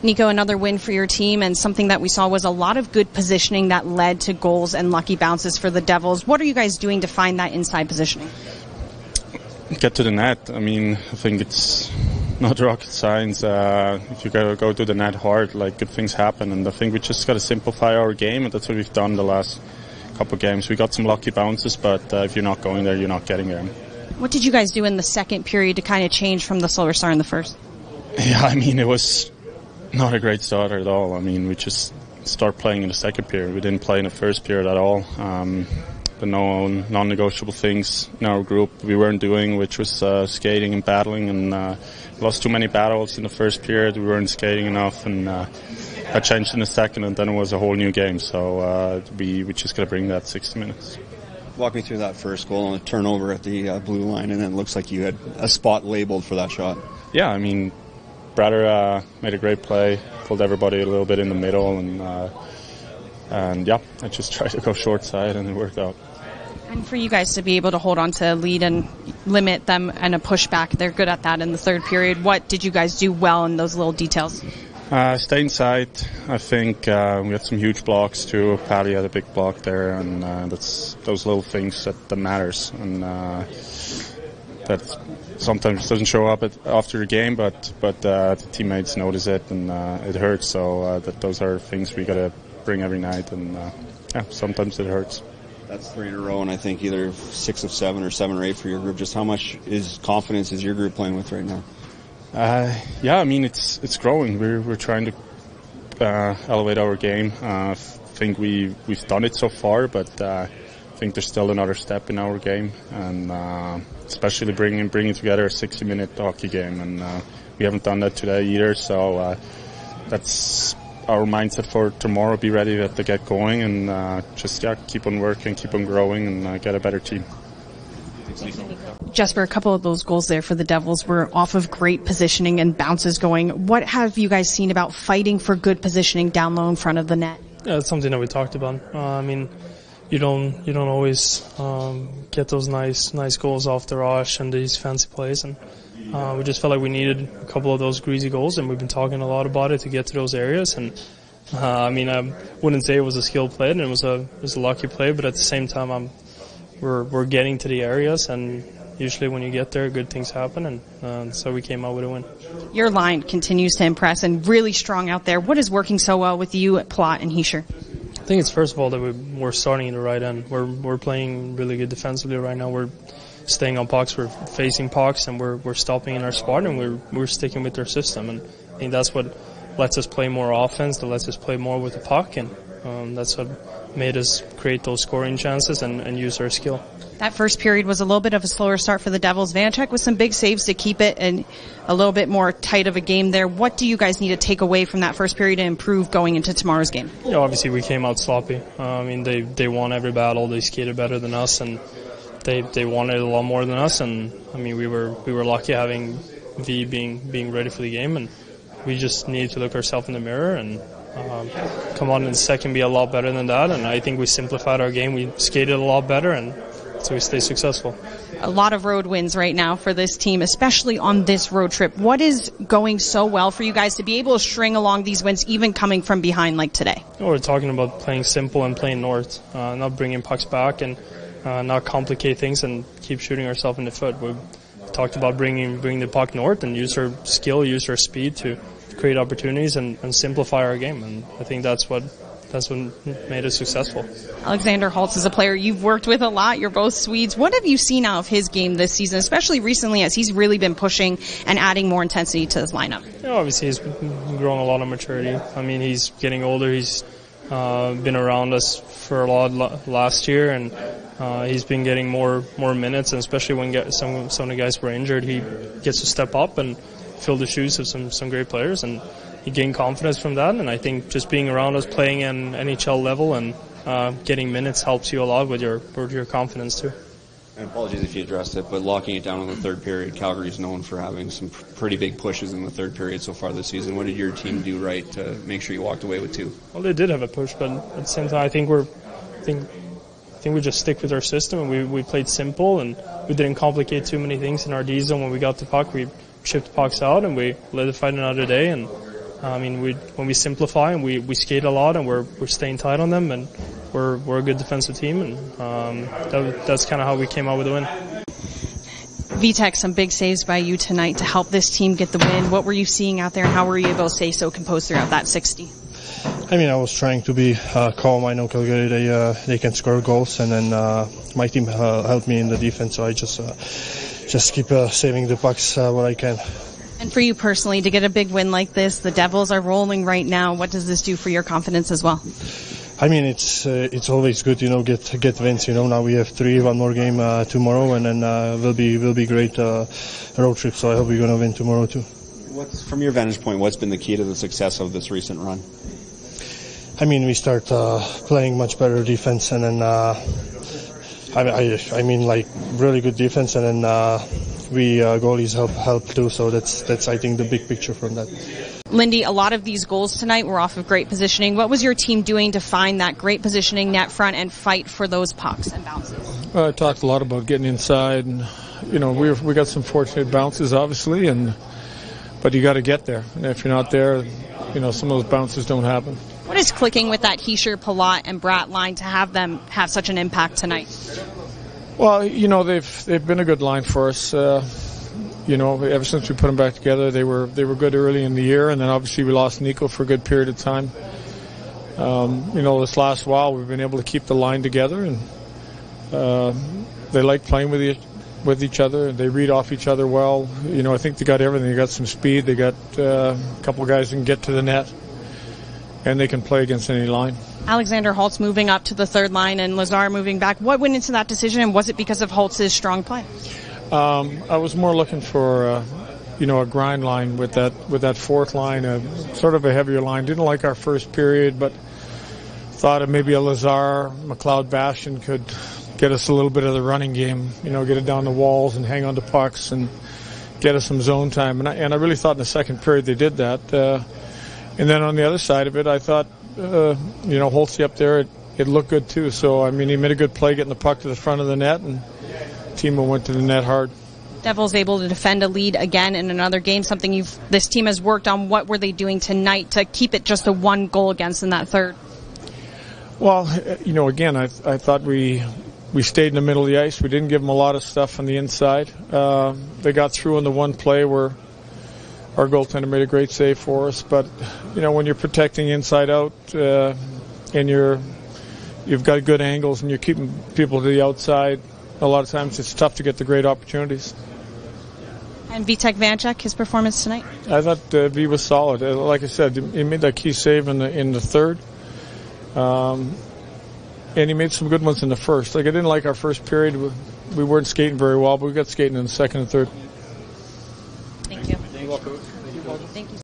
Nico, another win for your team, and something that we saw was a lot of good positioning that led to goals and lucky bounces for the Devils. What are you guys doing to find that inside positioning? Get to the net. I mean, I think it's not rocket science. If you go to the net hard, like, good things happen, and I think we just got to simplify our game, and that's what we've done the last couple of games. We got some lucky bounces, but if you're not going there, you're not getting there. What did you guys do in the second period to kind of change from the slower start in the first? Yeah, I mean, it was not a great start at all. I mean, we just start playing in the second period. We didn't play in the first period at all. The non-negotiable things in our group we weren't doing, which was skating and battling, and lost too many battles in the first period. We weren't skating enough, and that changed in the second, and then it was a whole new game. So we just got to bring that 60 minutes. Walk me through that first goal and a turnover at the blue line, and then it looks like you had a spot labeled for that shot. Yeah, I mean, Bratt made a great play, pulled everybody a little bit in the middle, and yeah, I just tried to go short side, and it worked out. And for you guys to be able to hold on to a lead and limit them and a pushback, they're good at that in the third period. What did you guys do well in those little details? Stay inside. I think we had some huge blocks too. Patty had a big block there, and that's those little things that matters, and that sometimes doesn't show up after the game, but the teammates notice it, and it hurts. So those are things we gotta bring every night, and yeah, sometimes it hurts. That's 3 in a row, and I think either 6 of 7 or 7 or 8 for your group. Just how much confidence is your group playing with right now? Yeah, I mean, it's growing. We're trying to elevate our game. I think we've done it so far, but I think there's still another step in our game, and especially bringing together a 60-minute hockey game, and we haven't done that today either. So that's our mindset for tomorrow. Be ready to get going, and just keep on working, keep on growing, and get a better team. Jesper, a couple of those goals there for the Devils were off of great positioning and bounces going. What have you guys seen about fighting for good positioning down low in front of the net? Yeah, it's something that we talked about. I mean, you don't always get those nice goals off the rush and these fancy plays, and we just felt like we needed a couple of those greasy goals, and we've been talking a lot about it to get to those areas. And I mean, I wouldn't say it was a skilled play and it was a lucky play, but at the same time, we're getting to the areas, and usually when you get there, good things happen, and so we came out with a win. Your line continues to impress and really strong out there. What is working so well with you, Platt and Hischier? I think it's first of all that we're starting in the right end. We're playing really good defensively right now. We're staying on pucks, we're facing pucks, and we're stopping in our spot, and we're sticking with their system. And I think that's what lets us play more offense, that lets us play more with the puck, and that's what made us create those scoring chances and use our skill. That first period was a little bit of a slower start for the Devils. Vanecek with some big saves to keep it and a little bit more tight of a game there. What do you guys need to take away from that first period to improve going into tomorrow's game? Yeah, obviously we came out sloppy. I mean, they won every battle. They skated better than us, and they wanted a lot more than us. And I mean, we were lucky having V being ready for the game, and we just needed to look ourselves in the mirror and come on in the second, be a lot better than that. And I think we simplified our game. We skated a lot better, and so we stay successful. A lot of road wins right now for this team, especially on this road trip. What is going so well for you guys to be able to string along these wins, even coming from behind like today? We're talking about playing simple and playing north, not bringing pucks back, and not complicate things and keep shooting ourselves in the foot. We talked about bringing the puck north and use our skill, use our speed to create opportunities and simplify our game. And I think that's what made us successful. Alexander Holtz is a player you've worked with a lot. You're both Swedes. What have you seen out of his game this season, especially recently as he's really been pushing and adding more intensity to his lineup? Yeah, obviously he's grown a lot of maturity. I mean, he's getting older. He's been around us for a lot last year, and he's been getting more minutes, and especially when some of the guys were injured, he gets to step up and fill the shoes of some great players, and he gained confidence from that. And I think just being around us, playing in NHL level and getting minutes helps you a lot with your confidence too. And apologies if you addressed it, but locking it down in the third period, Calgary's known for having some pretty big pushes in the third period so far this season. What did your team do right to make sure you walked away with 2? Well, they did have a push, but at the same time, I think we just stick with our system, and we played simple, and we didn't complicate too many things in our D zone. When we got the puck, we chipped pucks out, and we let it fight another day, and I mean, when we simplify and we skate a lot and we're staying tight on them, and we're a good defensive team, and that's kind of how we came out with the win. Vitek, some big saves by you tonight to help this team get the win. What were you seeing out there, and how were you able to stay so composed throughout that 60? I mean, I was trying to be calm. I know Calgary, they can score goals, and then my team helped me in the defense, so I just keep saving the pucks what I can. And for you personally, to get a big win like this, the Devils are rolling right now. What does this do for your confidence as well? I mean, it's always good, get wins. Now we have 3, one more game tomorrow, and then will be great road trip. So I hope we're gonna win tomorrow too. From your vantage point, what's been the key to the success of this recent run? I mean, we start playing much better defense, and then I mean like really good defense, and then we goalies help too. So that's I think the big picture from that. Lindy, a lot of these goals tonight were off of great positioning. What was your team doing to find that great positioning net front and fight for those pucks and bounces? I talked a lot about getting inside, and we got some fortunate bounces, obviously, but you got to get there. And if you're not there, some of those bounces don't happen. What is clicking with that Hischier, Palat, and Bratt line to have them have such an impact tonight? Well, they've been a good line for us. Ever since we put them back together, they were good early in the year, and then obviously we lost Nico for a good period of time. This last while we've been able to keep the line together, and they like playing with each other. They read off each other well. I think they got everything. They got some speed. They got a couple of guys who can get to the net, and they can play against any line. Alexander Holtz moving up to the third line and Lazar moving back. What went into that decision, and was it because of Holtz's strong play? I was more looking for a grind line with that fourth line, sort of a heavier line. Didn't like our first period, but thought maybe a Lazar, McLeod, Bastian could get us a little bit of the running game. Get it down the walls and hang on to pucks and get us some zone time. And I really thought in the second period they did that. And then on the other side of it, I thought Holtzy up there, it looked good too. So I mean, he made a good play getting the puck to the front of the net, and Timo went to the net hard. Devils able to defend a lead again in another game, something this team has worked on. What were they doing tonight to keep it just a 1 goal against in that third? Well, again, I thought we stayed in the middle of the ice. We didn't give them a lot of stuff on the inside. They got through on the one play where our goaltender made a great save for us. But, when you're protecting inside out and you've got good angles and you're keeping people to the outside, a lot of times it's tough to get the great opportunities. And Vitek Vanecek, his performance tonight? I thought V was solid. Like I said, he made that key save in the third. And he made some good ones in the first. I didn't like our first period. We weren't skating very well, but we got skating in the second and third. Thank you. You're welcome. Thank you.